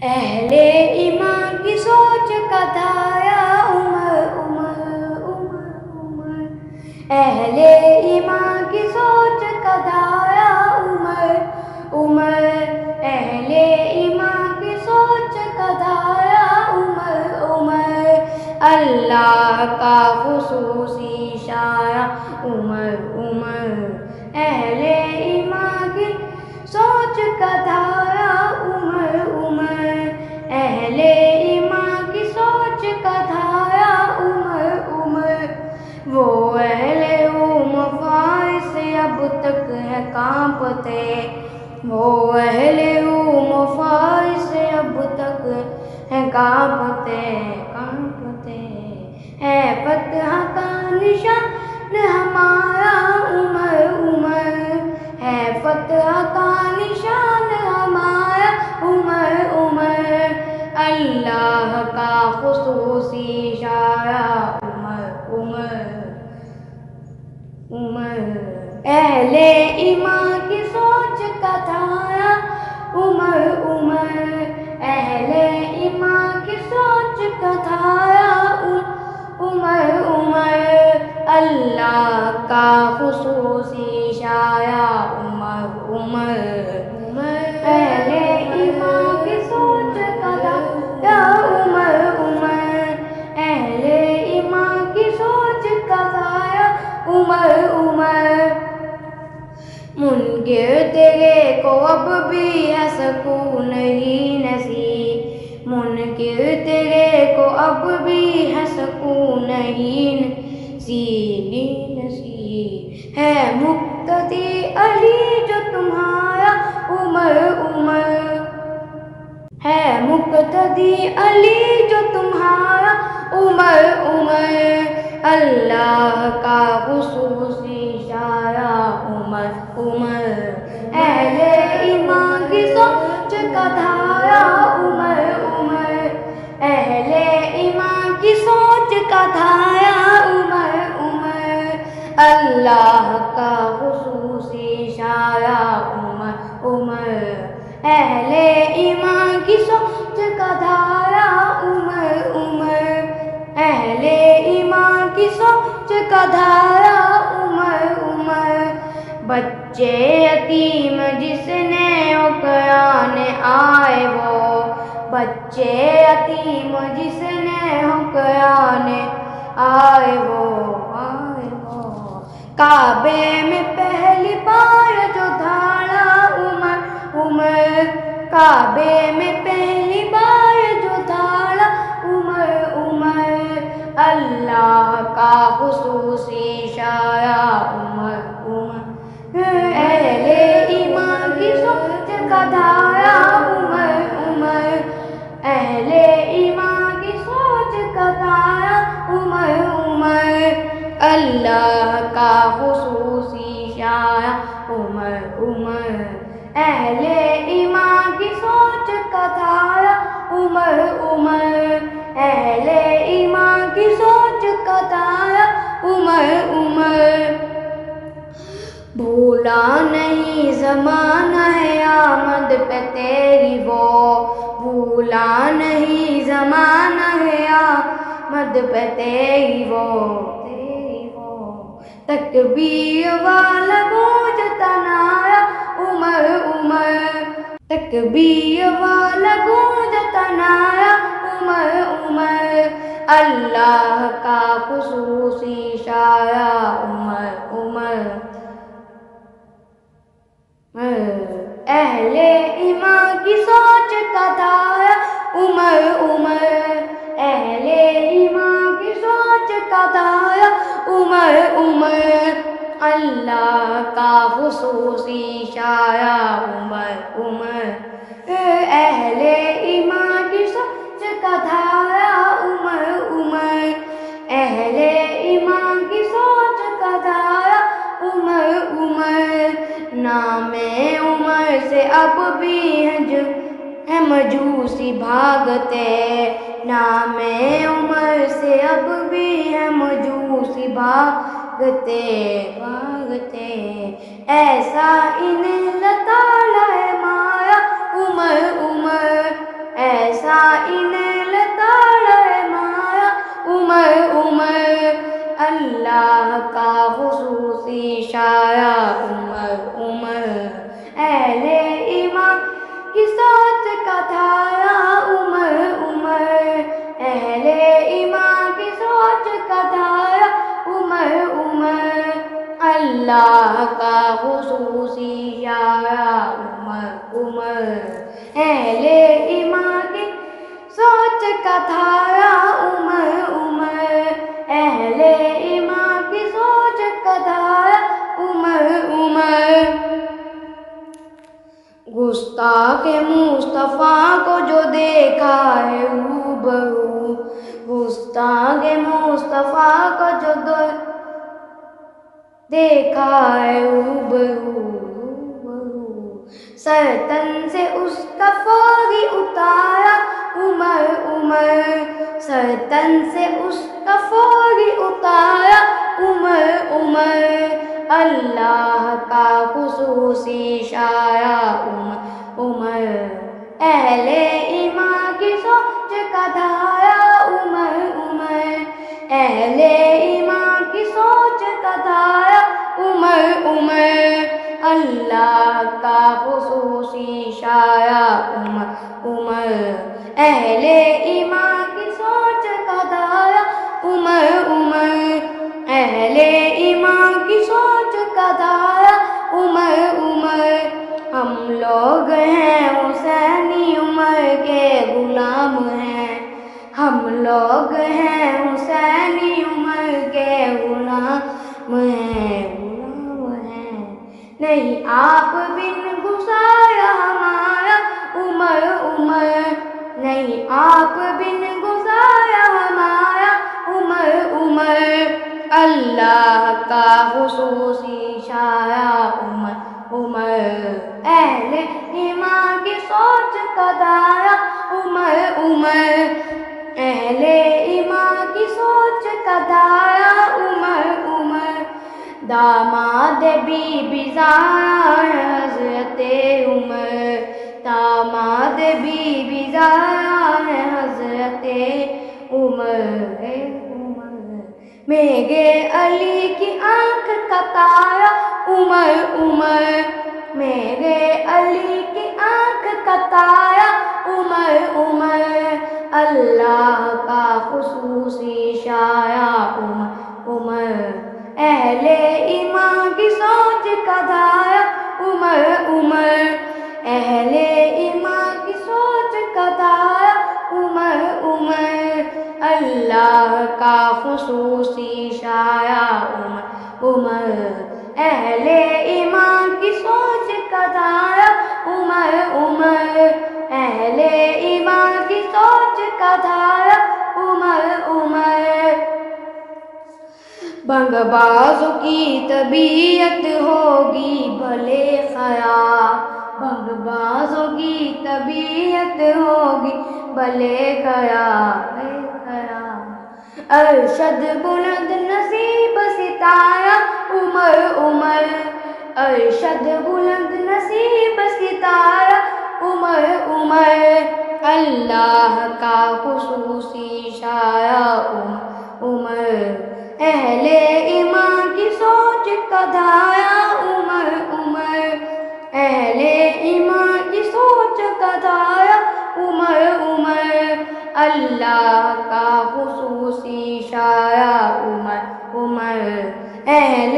اہل ایمان کی سوچ کا دھایا عمر عمر عمر عمر، اہل ایمان کی سوچ کا دھایا عمر عمر، اہل ایمان کی سوچ کا دھایا عمر عمر، اللہ کا خصوصی شاعر عمر عمر، اہل ایمان کی سوچ کا دھایا عمر عمر، اہل ایمان کی سوچ کا دھایا عمر عمر، وہ اہل فارس اب تک ہے کانپتے، وہ اہل فارس اب تک ہے کانپتے کانپتے، ہے فتح کا نشان ہمارا عمر عمر، ہے فتح کا نشان ہمارا عمر عمر، اللہ کا خصوصی شاعر عمر عمر عمر، اہل ایمان کی سوچ کا دھایا عمر عمر، اہل ایمان کی سوچ کا دھایا عمر عمر، اللہ کا خصوصی شاعر عمر عمر عمر، اہل ایمان کی سوچ کا دھایا عمر عمر، اہل ایمان کی سوچ کا دھایا عمر عمر، منکر تیرے کو اب بھی ہے سکون ہی نصیب، منکر تیرے کو اب بھی ہے سکون ہی نصیب، ہے مقتدی علی جو تمہارا عمر عمر، ہے مقتدی علی جو تمہارا عمر عمر، اللہ کا خصوصی شاعر عمر عمر، اہل ایمان کی سوچ کا دھایا عمر عمر، اہل ایمان کی سوچ کا دھایا عمر عمر، اللہ کا خصوصی شاعر عمر عمر، اہل ایمان کی سوچ کا دھایا عمر عمر، اہل ایمان کی سوچ کا دھایا عمر عمر، بچے یتیم جس نے حکران آئے وہ، بچے یتیم جس نے حکران آئے وہ کعبے میں پہلی بار جو دھاڑا عمر عمر، کعبے میں پہلی بار جو دھاڑا عمر عمر، اللہ کا خصوصی شاعر عمر عمر، اہل ایمان کی سوچ کا دھایا عمر عمر، اہل ایمان کی سوچ کا دھایا عمر عمر، اللہ کا خصوصی شاعر عمر عمر، اہل ایمان کی سوچ کا دھایا عمر عمر، اہل ایمان کی سوچ کا دھایا عمر عمر، بھولا نہیں زمانہ ہے آمد پہ تیری وہ، بھولا نہیں زمانہ ہے آمد پہ تیری وہ، تکبیر والا گونجتا نعرہ عمر عمر، تکبیر والا گونجتا نعرہ عمر عمر، اللہ کا خصوصی شاعر عمر عمر، اہل ایمان کی سوچ کا دھایا عمر عمر، اہل ایمان کی سوچ کا دھایا عمر عمر، اللہ کا خصوصی شاعر عمر عمر، اہل ایمان کی سوچ کا دھایا عمر عمر، اہل ایمان کی سوچ کا دھایا عمر عمر، نام عمر سے اب بھی ہے مجوسی بھاگتے، نام عمر سے اب بھی ہے مجوسی بھاگتے بھاگتے، ایسا انہیں لطالہ ہے مارا عمر عمر، کا تھا یا عمر عمر، اہل ایمان کی سوچ کا تھا یا عمر عمر، اللہ کا خصوصی شاعر عمر عمر، اہل ایمان کی سوچ کا تھا یا عمر عمر، اہل ایمان کی سوچ کا تھا یا عمر عمر، گستاخ مصطفیٰ کو جو دیکھا ہے روبرو، گستاخ مصطفیٰ کو جو دیکھا ہے روبرو، سر تن سے اس کا فوری اتارا عمر عمر، سر تن سے اس کا فوری اتارا عمر عمر، اللہ کا خصوصی شاعر عمر عمر، اہل ایمان کی سوچ کا تھا یا عمر عمر، اہل ایمان کی سوچ کا تھا یا عمر عمر، اللہ کا خصوصی شاعر عمر عمر، اہل ایمان کی سوچ کا تھا یا عمر عمر، اہل ایمان کی سوچ کا تھا یا عمر عمر، ہم لوگ ہیں حسینی عمر کے غلام ہیں، ہم لوگ ہیں حسینی عمر کے غلام ہیں، نہیں آپ بن گزارا ہمارا عمر عمر، نہیں آپ بن گزارا ہمارا عمر عمر، اللہ کا خصوصی شاعر عمر عمر، اہل ایمان کی سوچ کا تھا یا عمر عمر، اہل ایمان کی سوچ کا تھا یا عمر عمر، داماد بی بی زہرا ہے حضرت عمر، داماد بی بی زہرا ہے حضرت عمر عمر، میرے علی کی آنکھ کا تارا عمر عمر، میرے علی کی آنکھ کا تارا عمر عمر، اللہ کا خصوصی شاعر عمر عمر، اہل ایمان کی سوچ کا تھا یا عمر عمر، اہل ایمان کی سوچ کا تھا یا عمر عمر، اللہ کا خصوصی شاعر عمر عمر، اہل ایمان کی سوچ کا تھا یا عمر عمر، اہل ایمان کی سوچ کا تھا یا عمر عمر، بھنگ بازوں کی طبیعت ہوگی بھلے خراب، بھنگ بازوں کی طبیعت ہوگی بھلے خراب، ارشد بلند نصیب ستارہ عمر عمر، ارشد بلند نصیب ستارہ عمر عمر، اللہ کا خصوصی شاعر عمر عمر، اہل ایمان کی سوچ کا تھا یا عمر عمر، اہل ایمان کی سوچ کا تھا یا عمر عمر، اللہ کا خصوصی شاعر عمر عمر، اہل